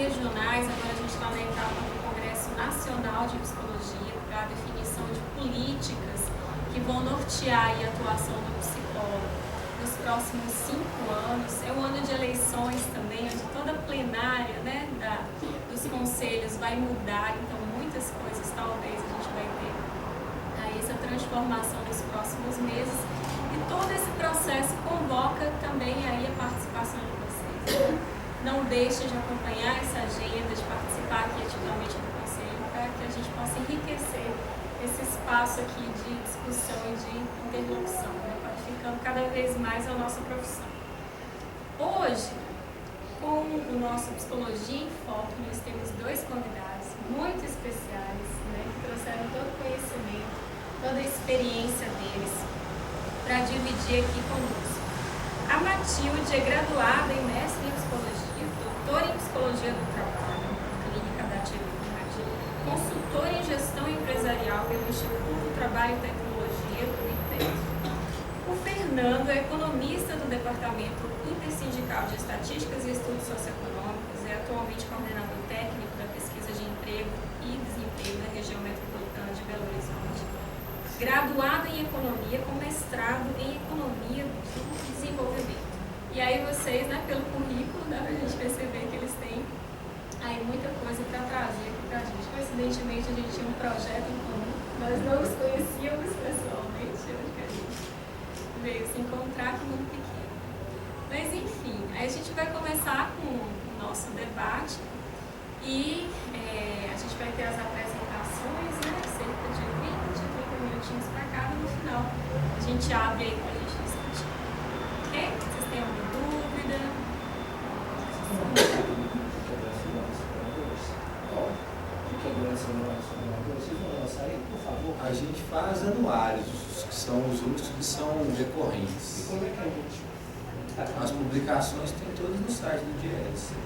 regionais, agora a gente está na etapa do Congresso Nacional de Psicologia para a definição de políticas que vão nortear a atuação do psicólogo nos próximos 5 anos. É um ano de eleições também, onde toda a plenária, né, dos conselhos vai mudar, então muitas coisas talvez a gente vai ter aí essa transformação nos próximos meses, e todo esse processo convoca também aí a participação de vocês. Não deixem de acompanhar essa agenda, de participar aqui ativamente do conselho, para que a gente possa enriquecer esse espaço aqui de discussão e de interlocução, né, qualificando cada vez mais a nossa profissão. Hoje, com o nosso Psicologia em Foco, nós temos 2 convidados muito especiais, né, que trouxeram todo o conhecimento, toda a experiência deles para dividir aqui conosco. A Matilde é graduada em mestre em Psicologia, doutora em Psicologia do Trabalho, Clínica da Atividade, consultora em Gestão Empresarial pelo Instituto do Trabalho e Tecnologia do ITEC. O Fernando é economista do Departamento Intersindical de Estatísticas e Estudos Socioeconômicos, é atualmente coordenador técnico da pesquisa de emprego e desemprego da região metropolitana de Belo Horizonte. Graduado em Economia com mestrado em Economia do Desenvolvimento. E aí vocês, né, pelo currículo, dá pra gente perceber que eles têm aí muita coisa para trazer aqui pra gente. Coincidentemente, a gente tinha um projeto em comum, nós não os conhecíamos pessoalmente, hoje que a gente veio se encontrar com um pequeno. Mas enfim, aí a gente vai começar com o nosso debate e a gente vai ter as apresentações, né, cerca de 20 a 30 minutinhos para cada, no final a gente abre aí para a gente discutir. Ok? Vocês têm alguma dúvida? A gente faz anuários, que são os únicos que são recorrentes. E como é que a gente... As publicações tem todas no site do DIES. Tem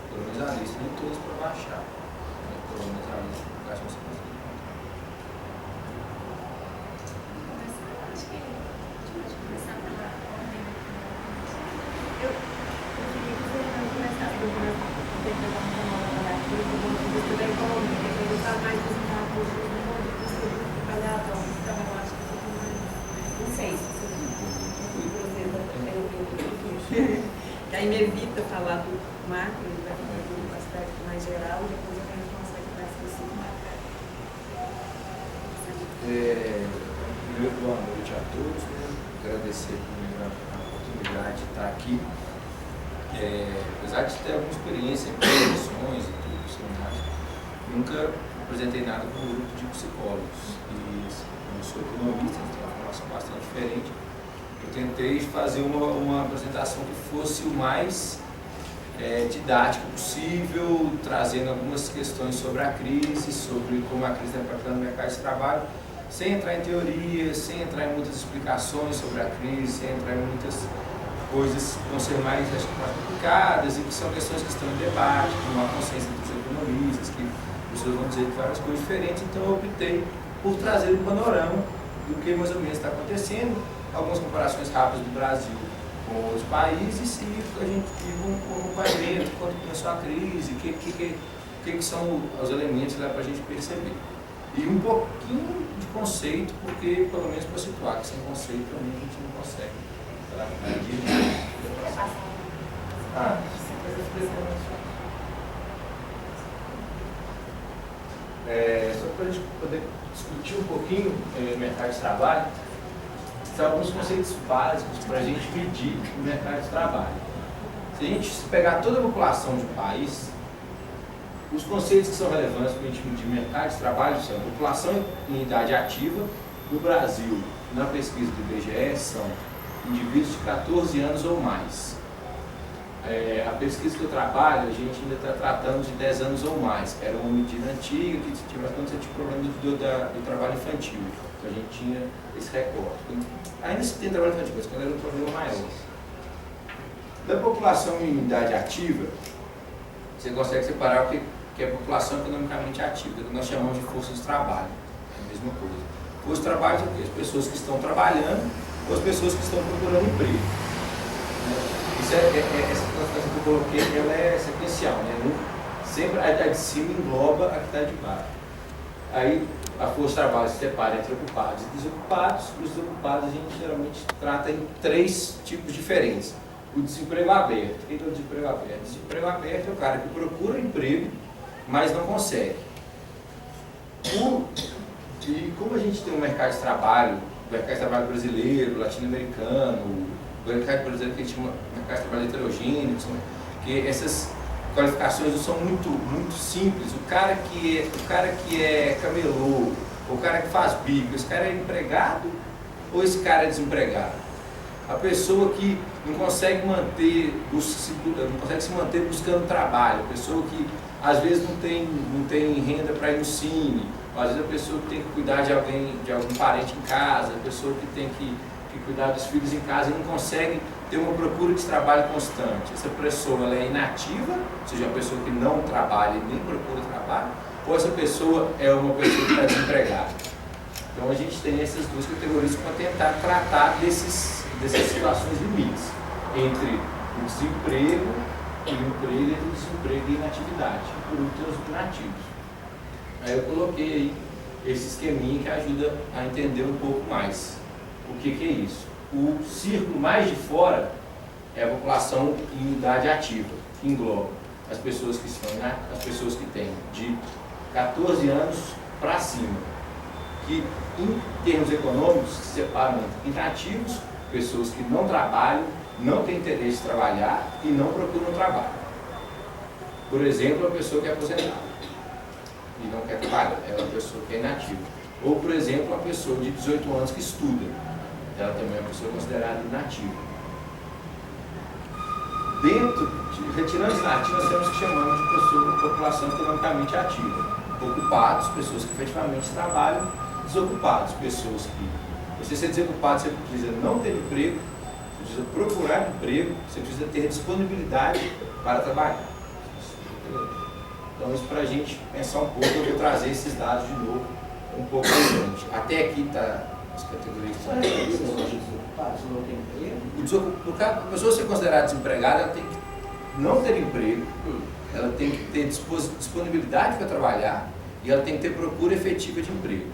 pelo menos a lista, nem todas para baixar. Pelo menos a lista de publicações você consegue encontrar. Acho que a gente pode começar pela ordem. Eu queria que você começasse a interpretar um canal da economia, ele está mais visitado no mundo do trabalhador, então eu acho que não sei se você que aí me evita falar do macro, do aspecto mais geral, e depois a gente consegue dar específico. Primeiro, boa noite a todos, né? Agradecer primeiro a oportunidade de estar aqui. Apesar de ter alguma experiência em profissões e tudo, nunca apresentei nada com um grupo de psicólogos. E como eu sou economista, tenho uma formação bastante diferente. Eu tentei fazer uma apresentação que fosse o mais didático possível, trazendo algumas questões sobre a crise, sobre como a crise está impactando o mercado de trabalho, sem entrar em teorias, sem entrar em muitas explicações sobre a crise, sem entrar em muitas coisas que vão ser mais complicadas e que são questões que estão em debate, com a consciência dos economistas, que as pessoas vão dizer várias coisas diferentes. Então eu optei por trazer um panorama do que mais ou menos está acontecendo, algumas comparações rápidas do Brasil com outros países e a gente vive um acompanhamento, quando começou a crise, o que são os elementos que dá para a gente perceber. E um pouquinho de conceito, porque pelo menos para situar, que sem conceito também a gente não consegue. Só para a gente poder discutir um pouquinho o mercado de trabalho, são alguns conceitos básicos para a gente medir o mercado de trabalho. Se a gente pegar toda a população de um país, os conceitos que são relevantes para a gente medir o mercado de trabalho são a população em idade ativa. No Brasil, na pesquisa do IBGE, são indivíduos de 14 anos ou mais. A pesquisa que eu trabalho, a gente ainda está tratando de 10 anos ou mais. Era uma medida antiga que tinha bastante problema do trabalho infantil. Então a gente tinha esse recorte. Ainda se tem trabalho infantil, mas quando era um problema maior. Da população em idade ativa, você consegue separar o que é a população economicamente ativa, que nós chamamos de força de trabalho. É a mesma coisa. Força de trabalho são as pessoas que estão trabalhando ou as pessoas que estão procurando emprego. essa classificação que eu coloquei, ela é sequencial, né? Sempre a de cima engloba a que está de baixo. Aí a força de trabalho se separa entre ocupados e desocupados. Os desocupados a gente geralmente trata em 3 tipos diferentes. O desemprego aberto. O que é o desemprego aberto? O desemprego aberto é o cara que procura emprego, mas não consegue. E como a gente tem um mercado de trabalho brasileiro, latino-americano, o mercado brasileiro que a gente chama de mercado de trabalho heterogêneo, que essas qualificações não são muito simples. O cara que é camelô, o cara que faz bico, esse cara é empregado ou esse cara é desempregado? A pessoa que não consegue se manter buscando trabalho, a pessoa que às vezes não tem renda para ir no cine, ou às vezes a pessoa que tem que cuidar de algum parente em casa, a pessoa que tem que cuidar dos filhos em casa e não consegue ter uma procura de trabalho constante. Essa pessoa ela é inativa, ou seja, uma pessoa que não trabalha e nem procura trabalho, ou essa pessoa é uma pessoa que está desempregada. Então a gente tem essas 2 categorias para tentar tratar dessas situações limites entre o desemprego e o emprego, entre o desemprego e a inatividade. E por último, os inativos. Aí eu coloquei aí esse esqueminha que ajuda a entender um pouco mais o que é isso. O círculo mais de fora é a população em idade ativa, que engloba as pessoas que têm de 14 anos para cima, que em termos econômicos se separam entre inativos, pessoas que não trabalham, não têm interesse em trabalhar e não procuram trabalho. Por exemplo, a pessoa que é aposentada e não quer trabalhar, é uma pessoa que é inativa. Ou, por exemplo, uma pessoa de 18 anos que estuda, ela também é uma pessoa considerada inativa. Retirando os inativos, nós temos o que chamamos de população economicamente ativa. Ocupados, pessoas que efetivamente trabalham, desocupados, pessoas que... Você ser desocupado, você precisa não ter emprego, você precisa procurar emprego, você precisa ter disponibilidade para trabalhar. Então, isso para a gente pensar um pouco, eu vou trazer esses dados de novo, um pouco para frente. Até aqui está as categorias que são desocupados, não tem emprego. Para a pessoa ser considerada desempregada, ela tem que não ter emprego, ela tem que ter disponibilidade para trabalhar e ela tem que ter procura efetiva de emprego.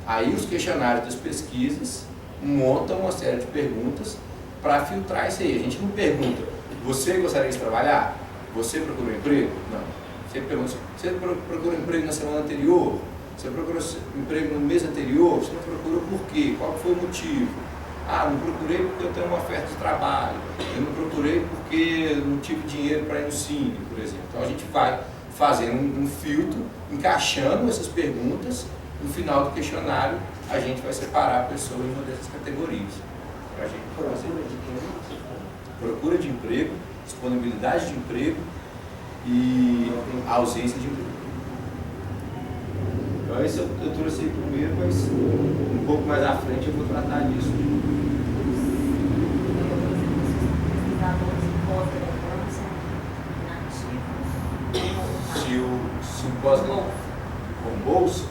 Aí os questionários das pesquisas montam uma série de perguntas para filtrar isso aí. A gente não pergunta, você gostaria de trabalhar? Você procurou emprego? Não. Você pergunta, você procurou emprego na semana anterior? Você procurou emprego no mês anterior? Você não procurou por quê? Qual foi o motivo? Ah, não procurei porque eu tenho uma oferta de trabalho. Eu não procurei porque não tive dinheiro para ir no cine, por exemplo. Então a gente vai fazendo um filtro, encaixando essas perguntas. No final do questionário, a gente vai separar a pessoa em uma dessas categorias. Pra gente procura de emprego, disponibilidade de emprego e ausência de emprego. Então esse eu trouxe aí primeiro, mas um pouco mais à frente eu vou tratar disso. Se o pós-graduação com bolsa,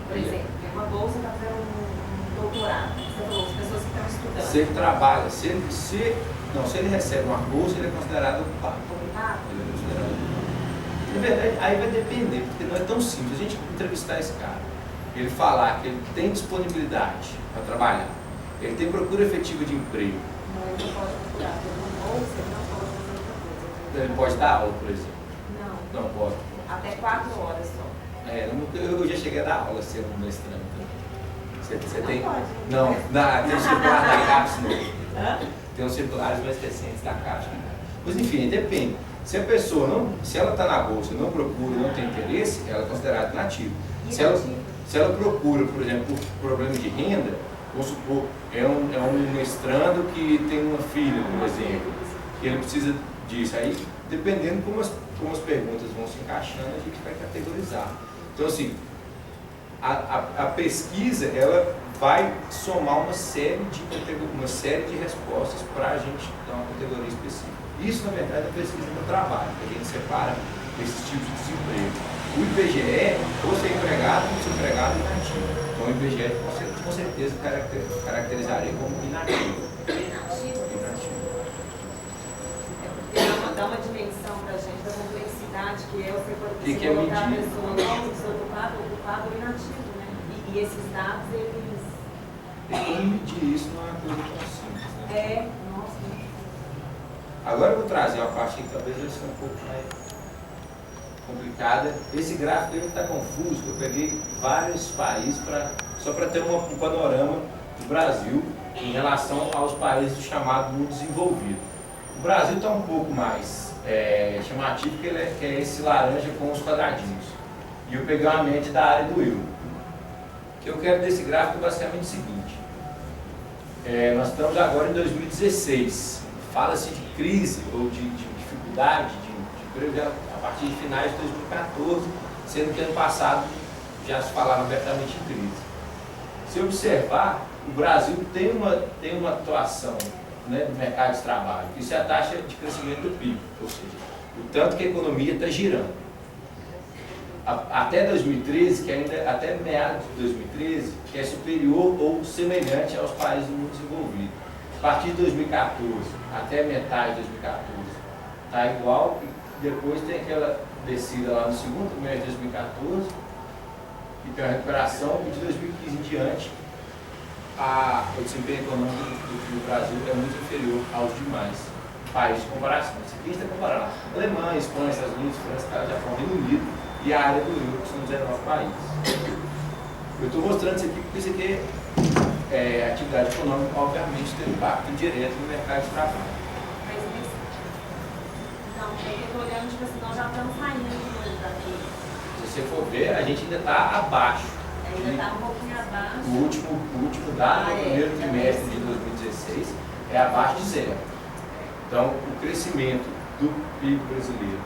por exemplo, tem uma bolsa para fazer um doutorado. Você falou, as pessoas que estão estudando. Se ele trabalha, se ele recebe uma bolsa, ele é considerado ocupado. Ele é considerado ocupado. Na verdade, aí vai depender, porque não é tão simples. A gente entrevistar esse cara, ele falar que ele tem disponibilidade para trabalhar, ele tem procura efetiva de emprego. Não, ele não pode procurar. Tem uma bolsa, ele não pode fazer outra coisa. Ele pode dar aula, por exemplo? Não. Não pode. Até 4 horas só. Eu já cheguei a dar aula sendo mestrando. Você tem? Pode. Não, tem um circular da CAPES novo. Hã? Tem uns circulares mais recentes da CAPES. Mas enfim, depende. Se a pessoa se ela está na bolsa, não procura, não tem interesse, ela é considerada inativa. Se ela procura, por exemplo, por problema de renda, vamos supor, é um mestrando que tem uma filha, por exemplo, que ele precisa disso. Aí, dependendo como as perguntas vão se encaixando, a gente vai categorizar. Então, assim, a pesquisa, ela vai somar uma série de respostas para a gente dar uma categoria específica. Isso, na verdade, é a pesquisa do trabalho, que a gente separa esses tipos de desemprego. O IBGE, ou ser empregado, ou ser empregado inativo. Então, o IBGE, com certeza, caracterizaria como inativo. Que é você que é colocar a medir? pessoa não desocupado, ocupado ou inativo, né? E esses dados, eles... Tem como medir isso, não é uma coisa tão simples, né? É, nossa. Agora eu vou trazer uma parte que talvez vai ser um pouco mais complicada. Esse gráfico está confuso, eu peguei vários países só para ter um panorama do Brasil em relação aos países do chamado mundo desenvolvido. O Brasil está um pouco mais chamativo, que é esse laranja com os quadradinhos. E eu peguei uma média da área do euro. O que eu quero desse gráfico é basicamente o seguinte. Nós estamos agora em 2016. Fala-se de crise ou de dificuldade de emprego a partir de finais de 2014, sendo que ano passado já se falava abertamente em crise. Se observar, o Brasil tem uma atuação, né, no mercado de trabalho. Isso é a taxa de crescimento do PIB, ou seja, o tanto que a economia está girando. Até 2013, até meados de 2013, que é superior ou semelhante aos países do mundo desenvolvido. A partir de 2014, até metade de 2014, está igual, e depois tem aquela descida lá no segundo mês de 2014, e tem uma recuperação, e de 2015 em diante, o desempenho econômico do Brasil é muito inferior aos demais países de comparação. Isso aqui a gente está comparando Alemanha, Espanha, Estados Unidos, França, Japão, Reino Unido e a área do euro, que são 19 países. Eu estou mostrando isso aqui porque isso aqui a atividade econômica, obviamente, tem impacto direto no mercado de trabalho. Mas isso... Não, é que eu estou olhando, tipo assim, nós já estamos saindo daqui. Se você for ver, a gente ainda está abaixo. Ainda está um pouquinho abaixo. O último dado do primeiro trimestre de 2016 é abaixo de zero. Então, o crescimento do PIB brasileiro,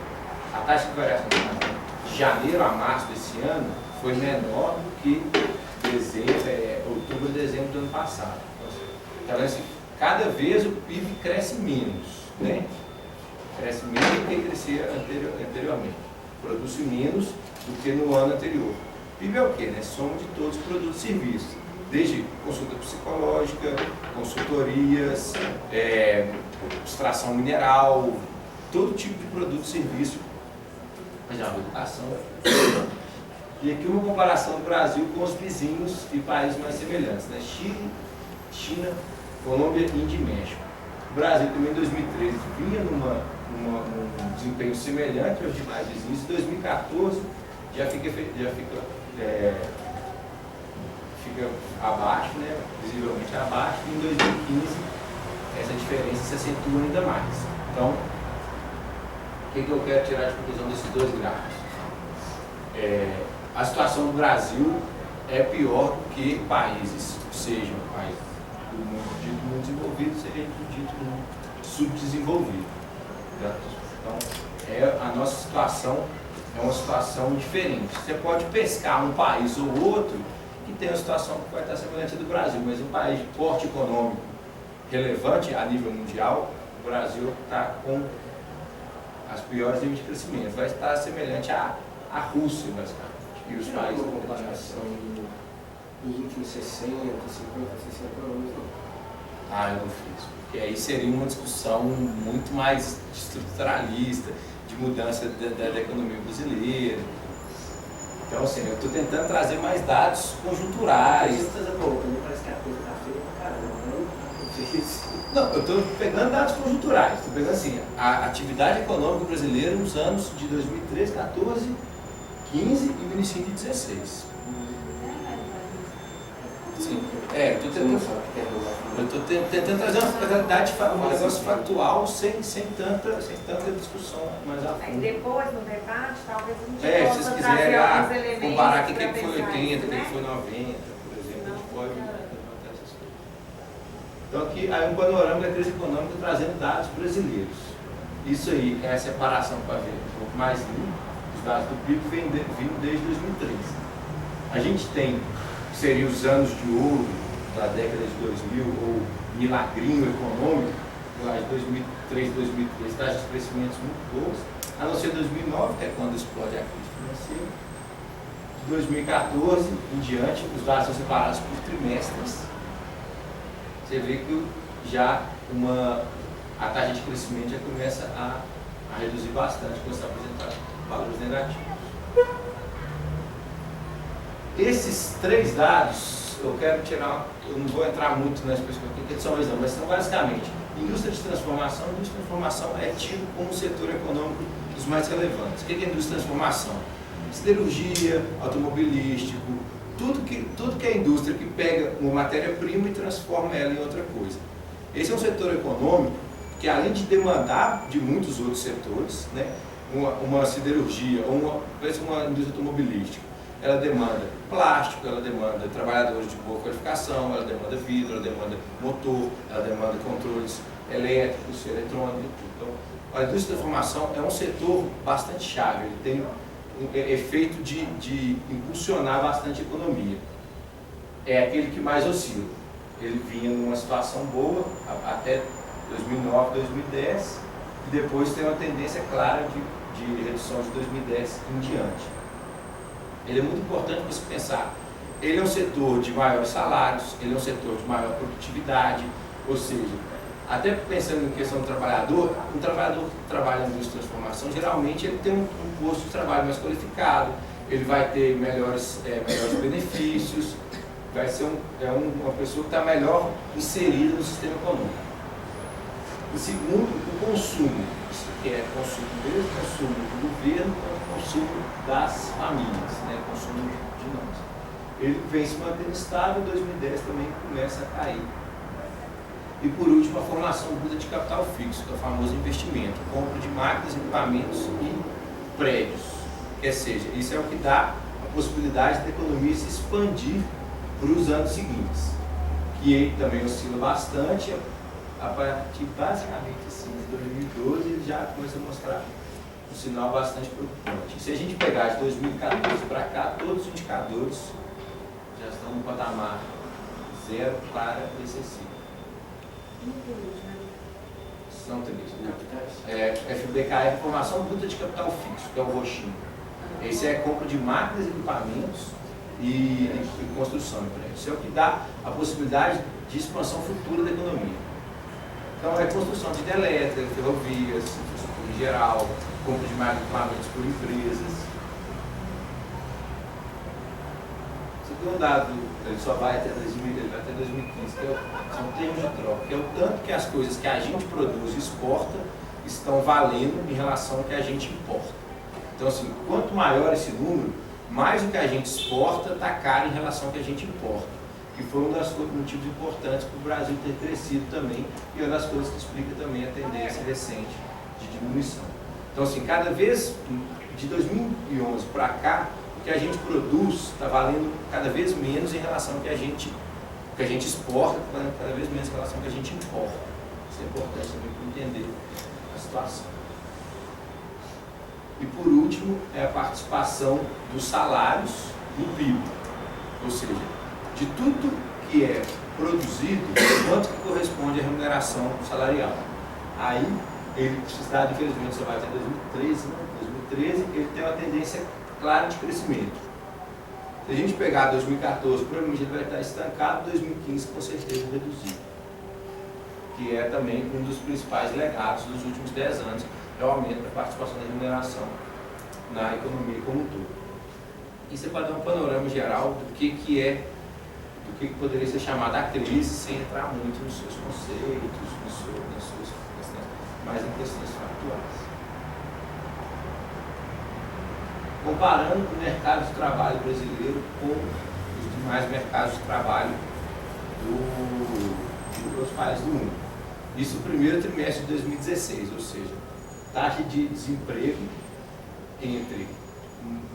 a taxa de variação de janeiro a março desse ano foi menor do que outubro e dezembro do ano passado. Então, assim, cada vez o PIB cresce menos, né? Cresce menos do que crescia anteriormente. Produz menos do que no ano anterior. PIB é o quê? Né? Soma de todos os produtos e serviços, desde consulta psicológica, consultorias, extração mineral, todo tipo de produto e serviço, mas não, educação. E aqui uma comparação do Brasil com os vizinhos e países mais semelhantes, né? Chile, China, Colômbia, Índia e México. O Brasil também em 2013 vinha num desempenho semelhante aos demais vizinhos. Em 2014 já fica abaixo, né? Visivelmente abaixo, e em 2015 essa diferença se acentua ainda mais. Então, o que eu quero tirar de conclusão desses dois gráficos? A situação do Brasil é pior do que países, sejam países do mundo dito mundo desenvolvido, seja do dito mundo subdesenvolvido. Então, a nossa situação é uma situação diferente. Você pode pescar um país ou outro que tem uma situação que vai estar semelhante à do Brasil, mas um país de porte econômico relevante a nível mundial, o Brasil está com as piores níveis de crescimento. Vai estar semelhante à Rússia, basicamente. E os países uma comparação dos últimos 60, 50, 60 anos, não. Eu não fiz. Porque aí seria uma discussão muito mais estruturalista, de mudança da economia brasileira. Então, assim, eu estou tentando trazer mais dados conjunturais. Parece que a coisa está feia pra caramba, Não, eu estou pegando dados conjunturais. Estou pegando assim, a atividade econômica brasileira nos anos de 2013, 14, 15 e no início de 16. Sim. Eu estou tentando trazer uma realidade, um negócio factual sem tanta discussão mais a Aí fundo. depois, no debate, talvez a gente Se possa vocês trazer quiserem alguns elementos comparar o que pra foi pensar 80, o isso, que né? foi 90, por exemplo, a gente pode levantar essas coisas. Então aqui aí um panorama da crise econômica trazendo dados brasileiros. Isso aí é a separação para ver um pouco mais limpo. Os dados do PIB vindo desde 2013. A gente tem, que seriam os anos de ouro da década de 2000, ou milagrinho econômico, lá de 2003, 2013, taxas de crescimentos muito boas, a não ser 2009, que é quando explode a crise financeira. De 2014 em diante, os dados são separados por trimestres. Você vê que já a taxa de crescimento já começa a reduzir bastante, como está apresentado. valores negativos. Esses 3 dados, eu quero tirar, eu não vou entrar muito nas perspectivas que são eles não, mas são basicamente, indústria de transformação é tido como um setor econômico dos mais relevantes. O que é indústria de transformação? Siderurgia, automobilístico, tudo que é indústria que pega uma matéria-prima e transforma ela em outra coisa. Esse é um setor econômico que, além de demandar de muitos outros setores, né, uma siderurgia ou uma indústria automobilística, ela demanda plástico, ela demanda trabalhadores de boa qualificação, ela demanda vidro, ela demanda motor, ela demanda controles elétricos, eletrônicos. Então, a indústria da formação é um setor bastante chave, ele tem um efeito de impulsionar bastante a economia. É aquele que mais oscila. Ele vinha numa situação boa até 2009, 2010, e depois tem uma tendência clara de redução de 2010 em diante. Ele é muito importante você pensar, ele é um setor de maiores salários, ele é um setor de maior produtividade, ou seja, até pensando em questão do trabalhador, um trabalhador que trabalha na indústria de transformação, geralmente ele tem um posto de trabalho mais qualificado, ele vai ter melhores benefícios, vai ser uma pessoa que está melhor inserida no sistema econômico. E segundo, o consumo, que é consumo mesmo, consumo do governo, consumo das famílias, né? Consumo de nós. Ele vem se mantendo estável, em 2010 também começa a cair. E por último, a formação bruta de capital fixo, que é o famoso investimento, compra de máquinas, equipamentos e prédios. Ou seja, isso é o que dá a possibilidade da economia se expandir para os anos seguintes, que ele também oscila bastante. A partir basicamente assim, de 2012 ele já começa a mostrar um sinal bastante preocupante. Se a gente pegar de 2014 para cá, todos os indicadores já estão no patamar zero para recessivo. São três. FBK é formação bruta de capital fixo, que é o roxinho. Esse é a compra de máquinas, equipamentos e construção de prédios. Isso é o que dá a possibilidade de expansão futura da economia. Então, é construção de hidrelétrica, ferrovias, infraestrutura em geral, compra de máquinas e equipamentos por empresas. Você tem um dado, ele só vai até 2015, que são termos de troca, que é o tanto que as coisas que a gente produz e exporta estão valendo em relação ao que a gente importa. Então, assim, quanto maior esse número, mais o que a gente exporta está caro em relação ao que a gente importa. Que foi um dos motivos importantes para o Brasil ter crescido também, e uma das coisas que explica também a tendência recente de diminuição. Então, assim, cada vez, de 2011 para cá, o que a gente produz está valendo cada vez menos em relação ao que a gente exporta, está valendo cada vez menos em relação ao que a gente importa. Isso é importante também para entender a situação. E por último, é a participação dos salários no PIB, ou seja, de tudo que é produzido, quanto que corresponde à remuneração salarial. Aí, esse dado, infelizmente, só vai até 2013, né? 2013, ele tem uma tendência clara de crescimento. Se a gente pegar 2014, provavelmente ele vai estar estancado, 2015 com certeza reduzido. Que é também um dos principais legados dos últimos 10 anos, é o aumento da participação da remuneração na economia como um todo. E você pode dar um panorama geral do que poderia ser chamado a crise, sem entrar muito nos seus conceitos, nas suas questões, mas em questões factuais. Comparando o mercado de trabalho brasileiro com os demais mercados de trabalho dos países do mundo. Isso no primeiro trimestre de 2016, ou seja, taxa de desemprego entre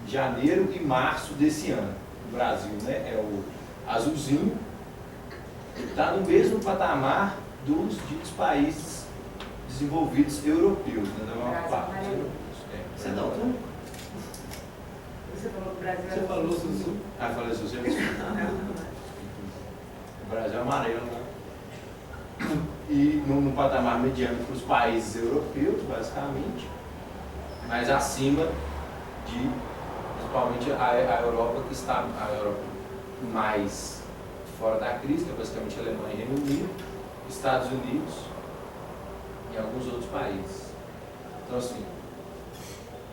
janeiro e março desse ano. No Brasil, né, é o azulzinho, está no mesmo patamar dos ditos países desenvolvidos europeus, né, da maior parte dos europeus. Você não, tu? Você falou que o Brasil Você falou azul. Ah, eu falei azul. O Brasil é amarelo, né? E no patamar mediano para os países europeus, basicamente, mas acima de, principalmente, a Europa, que está a Europa mais fora da crise, que é basicamente a Alemanha e Reino Unido, Estados Unidos e alguns outros países. Então, assim,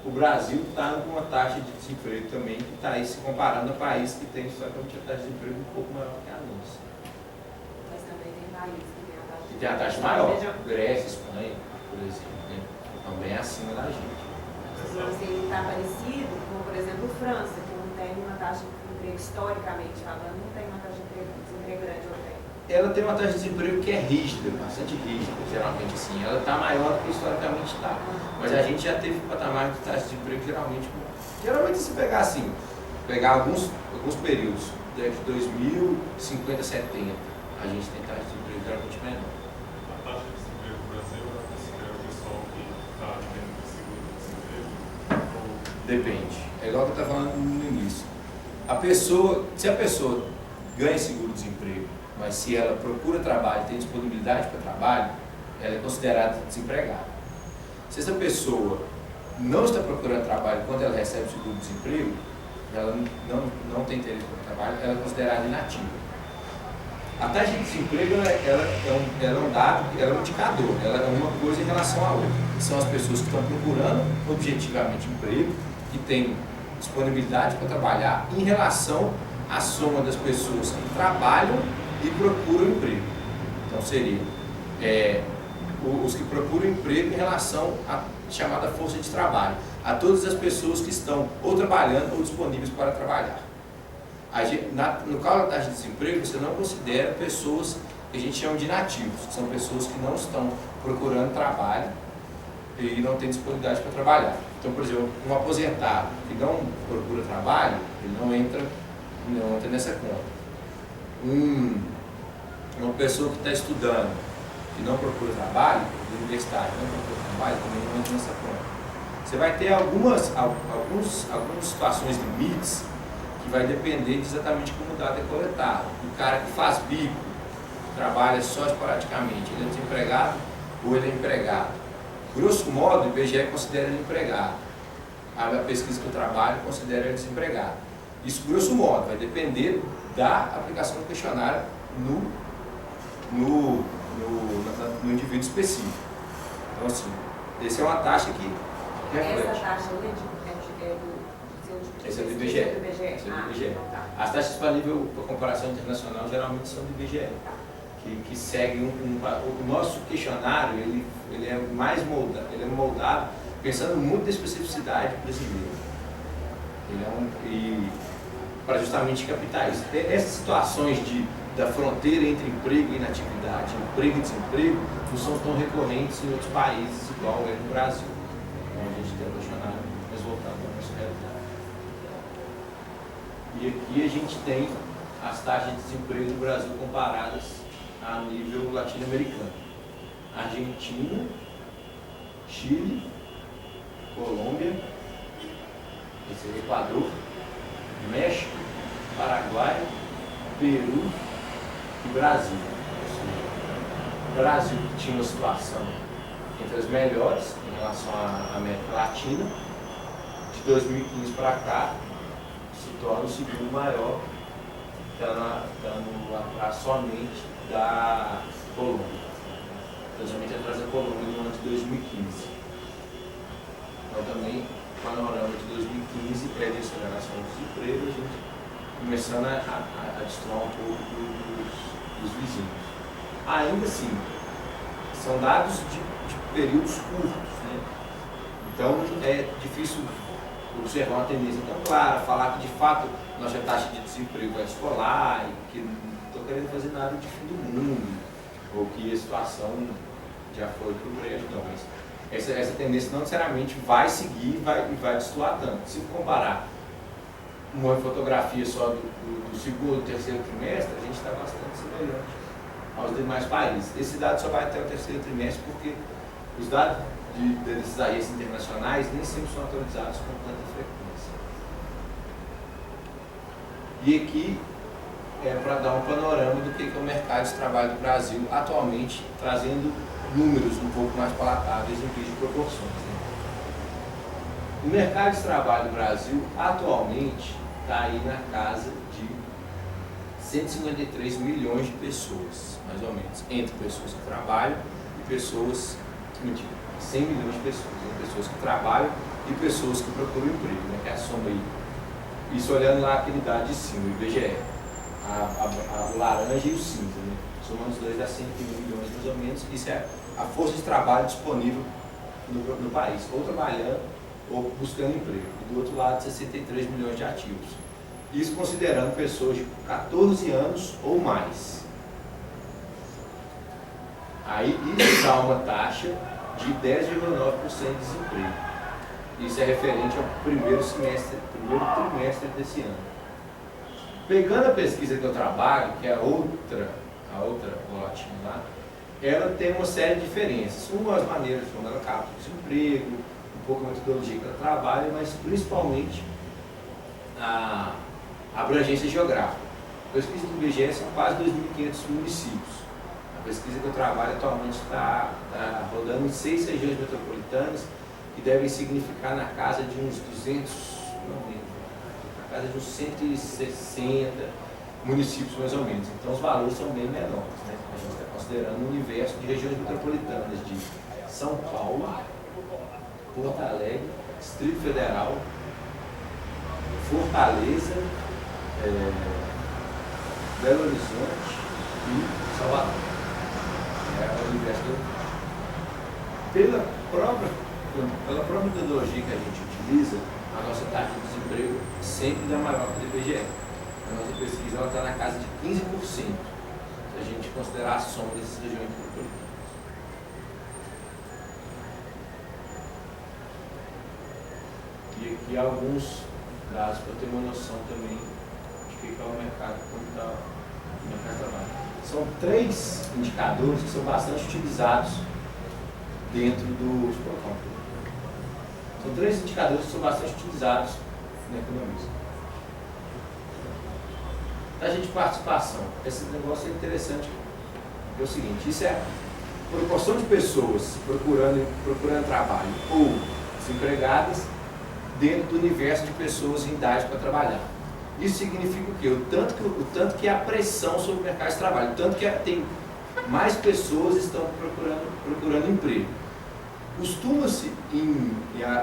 o Brasil está com uma taxa de desemprego também que está aí se comparando a países que têm historicamente a taxa de desemprego um pouco maior que a nossa. Mas também tem países que têm a taxa Que tem a taxa maior, Grécia, Espanha, por exemplo, né? Também é acima da gente. Assim, está parecido com, por exemplo, França, que não tem uma taxa de emprego, historicamente falando, não tem uma taxa de desemprego grande ou tem. Ela tem uma taxa de desemprego que é rígida, bastante rígida, geralmente assim. Ela está maior do que historicamente está. Mas a gente já teve patamar de taxa de desemprego geralmente se pegar assim, pegar alguns períodos, de 2000, 50, 70, a gente tem taxa de desemprego geralmente menor. A taxa de desemprego no Brasil é o pessoal que está tendo seguro-desemprego? Depende. É igual que eu estava falando no início. Se a pessoa ganha seguro-desemprego, mas se ela procura trabalho, tem disponibilidade para trabalho, ela é considerada desempregada. Se essa pessoa não está procurando trabalho quando ela recebe o seguro-desemprego, ela não tem interesse no trabalho, ela é considerada inativa. A taxa de desemprego ela é um dado, ela é um indicador, ela é uma coisa em relação à outra. São as pessoas que estão procurando objetivamente emprego, que têm disponibilidade para trabalhar, em relação à soma das pessoas que trabalham e procuram emprego. Então seria os que procuram emprego em relação à chamada força de trabalho, a todas as pessoas que estão ou trabalhando ou disponíveis para trabalhar. No caso da taxa de desemprego, você não considera pessoas que a gente chama de inativos, que são pessoas que não estão procurando trabalho e não têm disponibilidade para trabalhar. Então, por exemplo, um aposentado que não procura trabalho, ele não entra nessa conta. Uma pessoa que está estudando e não procura trabalho, universitário, não procura trabalho, também não entra nessa conta. Você vai ter algumas situações limites que vai depender de exatamente como o dado é coletado. O cara que faz bico, trabalha só esporadicamente, ele é desempregado ou ele é empregado. Grosso modo, o IBGE considera ele empregado. A pesquisa que eu trabalho considera ele desempregado. Isso, grosso modo, vai depender da aplicação do questionário no indivíduo específico. Então, assim, essa é uma taxa que reflete. Essa taxa Esse é do IBGE. Esse é do IBGE. As taxas para nível, para comparação internacional, geralmente são do IBGE. Que segue o nosso questionário, ele é mais moldado, pensando muito na especificidade brasileira. Para justamente captar isso. Essas situações da fronteira entre emprego e inatividade, emprego e desemprego, não são tão recorrentes em outros países, igual é no Brasil. Então a gente tem um questionário mais voltado para a nossa realidade. E aqui a gente tem as taxas de desemprego no Brasil comparadas a nível latino-americano. Argentina, Chile, Colômbia, Equador, México, Paraguai, Peru e Brasil. O Brasil tinha uma situação entre as melhores em relação à América Latina. De 2015 para cá, se torna o segundo maior, estando atrás somente da Colômbia. Somente atrás da Colômbia no ano de 2015. Então também, o panorama de 2015 é de aceleração do desemprego, a gente começando a destoar um pouco dos vizinhos. Ainda assim, são dados de períodos curtos, né? Então é difícil observar uma tendência tão clara, falar que de fato nossa taxa de desemprego vai descolar e que não estou querendo fazer nada de fim do mundo, ou que a situação já foi para o brejo, não. Mas essa tendência não necessariamente vai seguir e vai destoar tanto. Se comparar uma fotografia só do segundo, terceiro trimestre, a gente está bastante semelhante aos demais países. Esse dado só vai até o terceiro trimestre porque os dados desses agências internacionais nem sempre são atualizados com tanta frequência. E aqui é para dar um panorama do que é o mercado de trabalho do Brasil atualmente, trazendo números um pouco mais palatáveis em termos de proporções. Né? O mercado de trabalho do Brasil atualmente está aí na casa de 153 milhões de pessoas, mais ou menos, entre pessoas que trabalham e pessoas, 100 milhões de pessoas, entre pessoas que trabalham e e pessoas que procuram emprego, né, que é a soma aí. Isso olhando lá aquele dado de cima, o IBGE, o laranja e o cinza, né? Somando os dois dá 101 milhões mais ou menos. Isso é a força de trabalho disponível no país, ou trabalhando ou buscando emprego. E do outro lado, 63 milhões de ativos. Isso considerando pessoas de 14 anos ou mais. Aí isso dá uma taxa de 10,9% de desemprego. Isso é referente ao primeiro trimestre desse ano. Pegando a pesquisa que eu trabalho, que é a outra lotinha lá, ela tem uma série de diferenças. Uma das maneiras como ela capta o desemprego, um pouco a metodologia que ela trabalha, mas principalmente a abrangência geográfica. A pesquisa do IBGE são quase 2.500 municípios. A pesquisa que eu trabalho atualmente está rodando em 6 regiões metropolitanas, que devem significar na casa de uns 200, não lembro, na casa de uns 160 municípios mais ou menos. Então os valores são bem menores, né? A gente está considerando um universo de regiões metropolitanas de São Paulo, Porto Alegre, Distrito Federal, Fortaleza, Belo Horizonte e Salvador. É o universo pela própria metodologia que a gente utiliza, a nossa taxa de desemprego sempre dá maior que o do IBGE. A nossa pesquisa está na casa de 15%, se a gente considerar a soma dessas regiões metropolitanas. E aqui alguns dados para ter uma noção também de que é o mercado, como está o mercado de trabalho. São 3 indicadores que são bastante utilizados dentro do... São 3 indicadores que são bastante utilizados na economia. Taxa de participação. Esse negócio é interessante. É o seguinte, isso é a proporção de pessoas procurando trabalho ou desempregadas dentro do universo de pessoas em idade para trabalhar. Isso significa o quê? O tanto que há pressão sobre o mercado de trabalho, o tanto que tem mais pessoas estão procurando emprego. Costuma-se,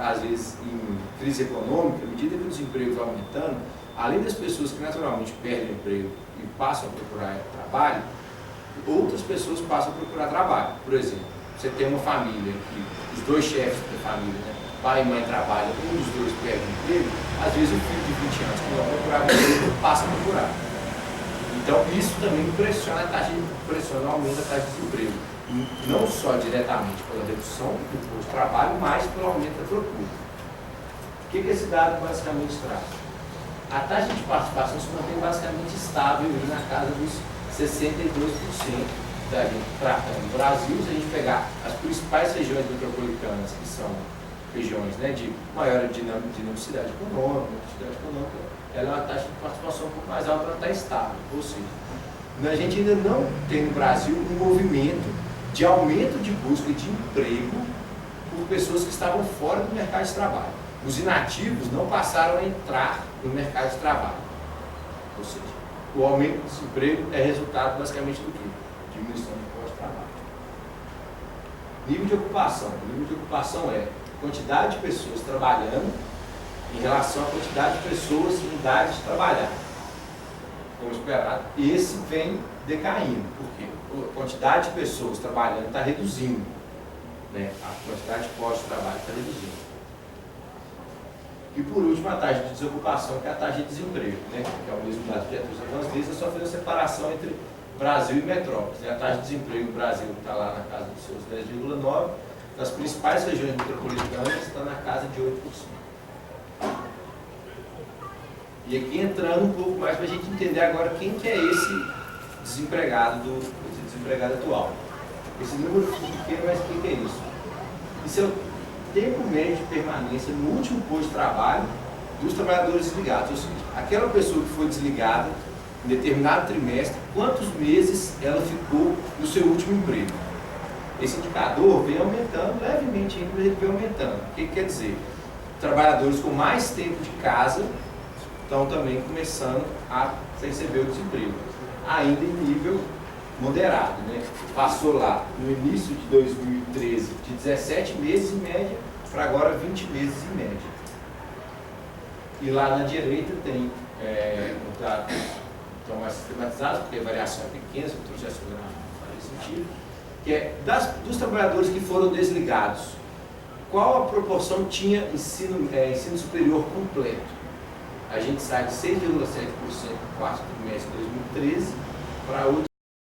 às vezes, em crise econômica, à medida que o desemprego vai aumentando, além das pessoas que naturalmente perdem o emprego e passam a procurar trabalho, outras pessoas passam a procurar trabalho. Por exemplo, você tem uma família que os 2 chefes da família, né, pai e mãe trabalham, um dos 2 perde o emprego, às vezes o filho de 20 anos que não procurava emprego passa a procurar. Então isso também pressiona o aumento da taxa de desemprego. Não só diretamente pela redução do posto de trabalho, mas pelo aumento da procura. O que esse dado basicamente traz? A taxa de participação se mantém basicamente estável na casa dos 62%. Da gente tratando no Brasil, se a gente pegar as principais regiões metropolitanas, que são regiões, né, de maior dinamicidade econômica, ela é uma taxa de participação um pouco mais alta, ela está estável. Ou seja, a gente ainda não tem no Brasil um movimento de aumento de busca de emprego por pessoas que estavam fora do mercado de trabalho. Os inativos não passaram a entrar no mercado de trabalho. Ou seja, o aumento do desemprego é resultado basicamente do quê? Diminuição do posto de trabalho. Nível de ocupação. O nível de ocupação é a quantidade de pessoas trabalhando em relação à quantidade de pessoas em idade de trabalhar. Como esperado, esse vem decaindo. Por quê? A quantidade de pessoas trabalhando está reduzindo. Né? A quantidade de postos de trabalho está reduzindo. E por último, a taxa de desocupação, que é a taxa de desemprego, né? Que é o mesmo dado que já trouxe algumas vezes, é só fazer a separação entre Brasil e metrópoles. A taxa de desemprego no Brasil está lá na casa dos seus 10,9%, nas principais regiões metropolitanas está na casa de 8%. E aqui entrando um pouco mais para a gente entender agora quem que é esse desempregado atual. Esse número pequeno, mas o que é isso? Isso é o tempo médio de permanência no último posto de trabalho dos trabalhadores desligados. Ou seja, aquela pessoa que foi desligada em determinado trimestre, quantos meses ela ficou no seu último emprego. Esse indicador vem aumentando levemente ainda, mas ele vem aumentando. O que quer dizer? Trabalhadores com mais tempo de casa estão também começando a receber o desemprego, ainda em nível moderado, né? Passou lá no início de 2013 de 17 meses em média para agora 20 meses em média. E lá na direita tem dados estão mais sistematizados, porque a variação é pequena, se eu trouxesse o gráfico não faria sentido, que é dos trabalhadores que foram desligados, qual a proporção tinha ensino superior completo? A gente sai de 6,7% no quarto trimestre de 2013 para 8,4%